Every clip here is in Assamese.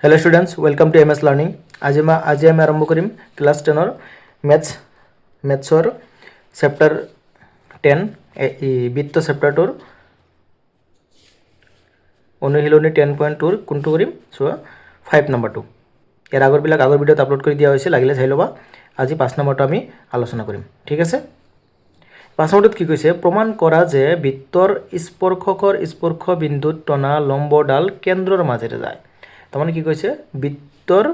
Hello students welcome to M S learning. आज आम आरम्भ करिम क्लास 10 मेथ्सर चैप्टार 10 बृत्त चैप्टारटोर अनुशीलनी 10.2 कोनটো करिम चोआ 5 नम्बरটো यार आगर भिडिओत आपलोड कर दिया होइसे लागिले चाइ लबा। आज 5 नम्बरটো आमी आलोचना करिम ठीक आछे। 5 नम्बरটোত কি কৈছে प्रमाण करा जे बृत्तर स्पर्शकर स्पर्श बिंदुत टना लम्बडाल केंद्रर माजेरे जाय। तारमाने কি কৈছে বৃত্তৰ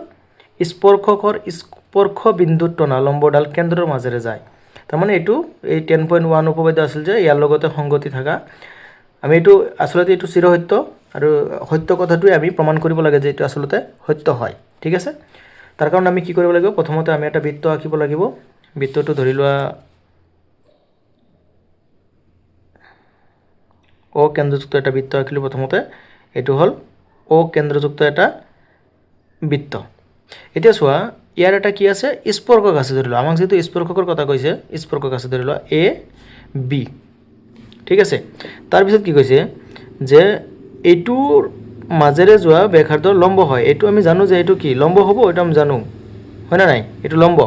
স্পৰ্শকৰ স্পৰ্শ বিন্দুত টনা লম্বডাল কেন্দ্ৰৰ মাজেৰে যায়। তাৰমানে এইটো এই 10.1 উপপাদ্য আছিল যে ইয়াৰ লগতে সংগতি থাকা আমি এইটো আসলতে এইটো চিৰসত্য আৰু সত্য কথাটোই আমি প্ৰমাণ কৰিব লাগে যে এইটো আসলতে সত্য হয় ঠিক আছে। তাৰ কাৰণে আমি কি কৰিব লাগিব প্ৰথমতে আমি এটা বৃত্ত আঁকিব লাগিব। বৃত্তটো ধৰি লোৱা ও কেন্দ্ৰযুক্ত এটা বৃত্ত আঁকিলো। প্ৰথমতে এইটো হল ও কেন্দ্ৰযুক্ত এটা বৃত্ত। এতিয়া চোৱা ইয়াৰ এটা কি আছে স্পৰ্শক আছে ধৰি লোৱা আমাক যেটো স্পৰ্শকৰ কথা কৈছে স্পৰ্শক আছে ধৰি লোৱা এ বি ঠিক আছে। তাৰ পিছত কি কৈছে যে এইটোৰ মাজেৰে যোৱা ব্যাসাৰ্ধৰ লম্ব হয়। এইটো আমি জানো যে এইটো কি লম্ব হ'ব এটা আমি জানো হয় না নাই এইটো লম্ব।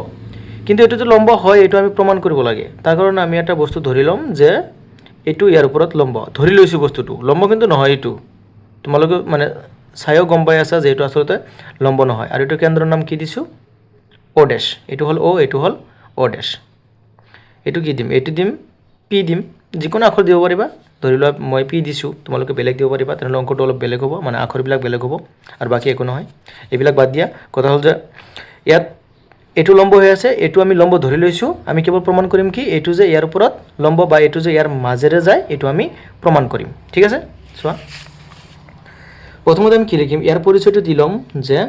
কিন্তু এইটো যে লম্ব হয় এইটো আমি প্ৰমাণ কৰিব লাগে। তাৰ কাৰণে আমি এটা বস্তু ধৰি লম যে এইটো ইয়াৰ ওপৰত লম্ব ধৰি লৈছো বস্তুটো লম্ব কিন্তু নহয়। এইটো তোমালোকে মানে চাইও গম পাই আছা যে এইটো আসলতে লম্ব নহয়। আৰু এইটো কেন্দ্ৰৰ নাম কি দিছো ও ড্যাশ। এইটো হল ও এইটো হল ও ড্যাশ। এইটো কি দিম এইটো দিম পি দিম যিকোনো আখৰ দিব পাৰিবা। ধৰি লোৱা মই পি দিছো তোমালোকে বেলেগ দিব পাৰিবা তেনেহলে অংকটো অলপ বেলেগ হ'ব মানে আখৰবিলাক বেলেগ হ'ব আৰু বাকি একো নহয়। এইবিলাক বাদ দিয়া কথা হল যে ইয়াত এইটো লম্ব হৈ আছে এইটো আমি লম্ব ধৰি লৈছো। আমি কেৱল প্ৰমাণ কৰিম কি এইটো যে ইয়াৰ ওপৰত লম্ব বা এইটো যে ইয়াৰ মাজেৰে যায় এইটো আমি প্ৰমাণ কৰিম ঠিক আছে। চোৱা প্ৰথমতে আমি কি লিখিম ইয়াৰ পৰিচয়টো দি লম যে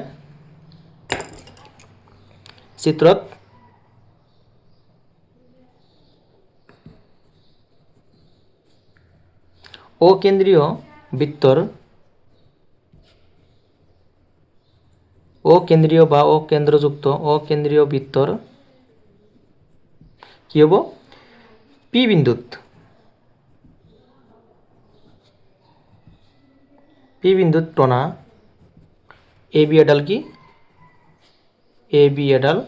চিত্ৰত অকেন্দ্ৰীয় বৃত্তৰ অকেন্দ্ৰীয় বা অকেন্দ্ৰযুক্ত অকেন্দ্ৰীয় বৃত্তৰ কি হ'ব পি বিন্দুত টনা এ বি এডাল কি এ বি এডাল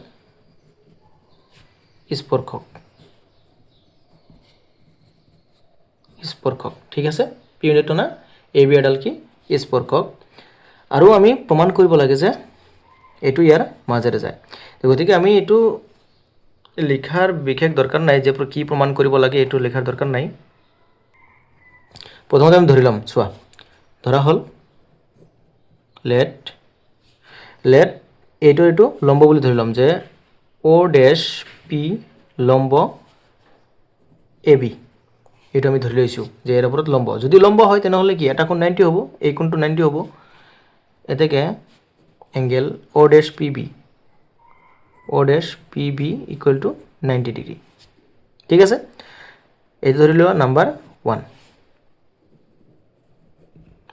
স্পৰ্শক ঠিক আছে। পি বিন্দুত টনা এ বি এডাল কি স্পৰ্শক আৰু আমি প্ৰমাণ কৰিব লাগে যে এইটো ইয়াৰ মাজেৰে যায়। গতিকে আমি এইটো লিখাৰ বিশেষ দৰকাৰ নাই যে কি প্ৰমাণ কৰিব লাগে এইটো লিখাৰ দৰকাৰ নাই। প্ৰথমতে আমি ধৰি লম চোৱা ধৰা হল লেট এইটো লম্ব বুলি ধৰি লম যে ও ড্যাশ পি লম্ব এ বি এইটো আমি ধৰি লৈছো যে এৰ ওপৰত লম্ব। যদি লম্ব হয় তেনেহলে কি এটা কোণ 90 হ'ব এই কোণটো 90 হ'ব। এতেকে angle O dash P B equal to 90 degree ঠিক আছে। এইটো ধৰি লোৱা নাম্বাৰ 1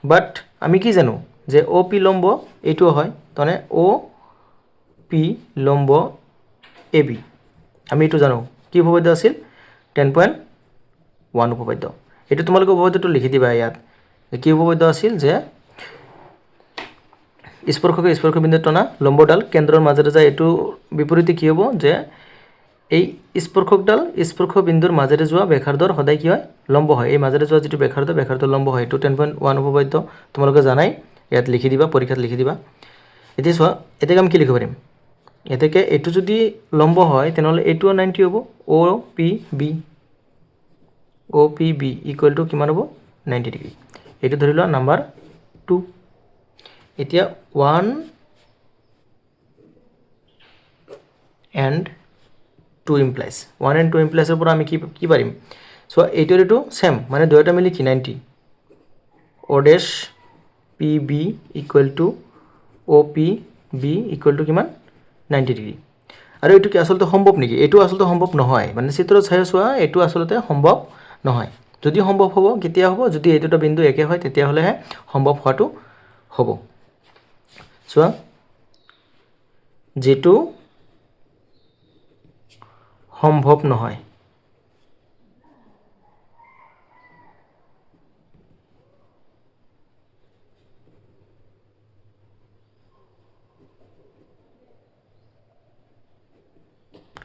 বাট আমি কি জানো যে ও পি লম্ব এইটো হয় মানে ও পি লম্ব এ বি আমি এইটো জানো কি উপপাদ্য আছিল 10.1 উপপাদ্য। এইটো তোমালোকে উপপাদ্যটো লিখি দিবা ইয়াত কি উপপাদ্য আছিল যে স্পৰ্শকে স্পৰ্শ বিন্দুত টনা লম্বডাল কেন্দ্ৰৰ মাজেৰে যায়। এইটো বিপৰীতে কি হ'ব যে এই স্পৰ্শকডাল স্পৰ্শ বিন্দুৰ মাজেৰে যোৱা ব্যাসাৰ্ধৰ সদায় কি হয় লম্ব হয়। এই মাজেৰে যোৱা যেটো ব্যাসাৰ্ধ লম্ব হয়। এইটো 10.1 উপপাদ্য তোমালোকে জানাই ইয়াত লিখি দিবা পৰীক্ষাত লিখি দিবা। এতিয়া চোৱা এতেকে আমি কি লিখিব পাৰিম এতেকে এইটো যদি লম্ব হয় তেনেহলে এইটো 90 হ'ব O P B equal to কিমান হ'ব 90 ডিগ্ৰী। এইটো ধৰি লোৱা নাম্বাৰ 2। এতিয়া 1 and 2 implies 1 and 2 implies এর উপর আমি কি পারিম সো এইটোর এটো সেম মানে দুইটা মিলি কি 90 O dash P B equal to O P B equal to কিমান 90 ডিগ্রি। আৰু এইটো কি আসলতে সম্ভৱ নেকি এইটো আসলতে সম্ভৱ নহয় মানে চিত্ৰত চাই চোৱা এইটো আসলতে সম্ভৱ নহয়। যদি সম্ভৱ হ'ব কেতিয়া হ'ব যদি এই দুটা বিন্দু একে হয় তেতিয়া হলেহে সম্ভৱ হোৱাটো হ'ব। চোৱা যেটো সম্ভৱ নহয়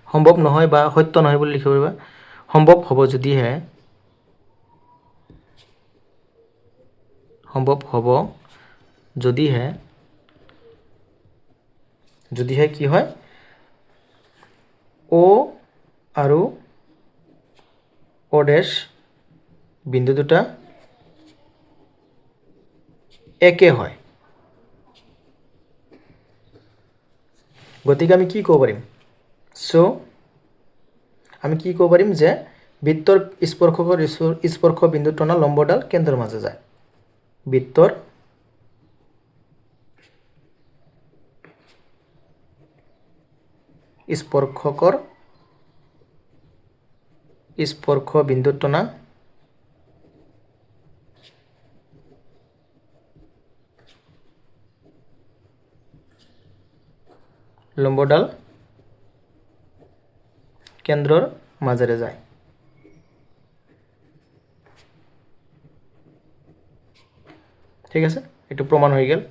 সম্ভৱ নহয় বা সত্য নহয় বুলি লিখিব পাৰিবা সম্ভৱ হ'ব যদিহে কি হয় O আৰু O' বিন্দু দুটা একে হয় গতিকে আমি কি ক'ব পাৰিম আমি কি ক'ব পাৰিম যে বৃত্তৰ স্পৰ্শকৰ স্পৰ্শ বিন্দু টনা লম্বডাল কেন্দ্ৰৰ মাজে যায় বৃত্তৰ স্পৰ্শকৰ স্পৰ্শ বিন্দু টনা লম্বডাল কেন্দ্ৰৰ মাজেৰে যায় ঠিক আছে এইটো প্ৰমাণ হৈ গেল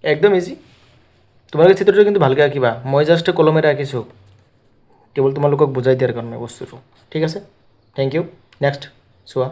একদম ইজি তোমালোকে চিত্ৰটো কিন্তু ভালকৈ আঁকিবা মই জাষ্ট কলমেৰে আঁকিছোঁ কেৱল তোমালোকক বুজাই দিয়াৰ কাৰণে বস্তুটো ঠিক আছে থেংক ইউ নেক্সট চোৱা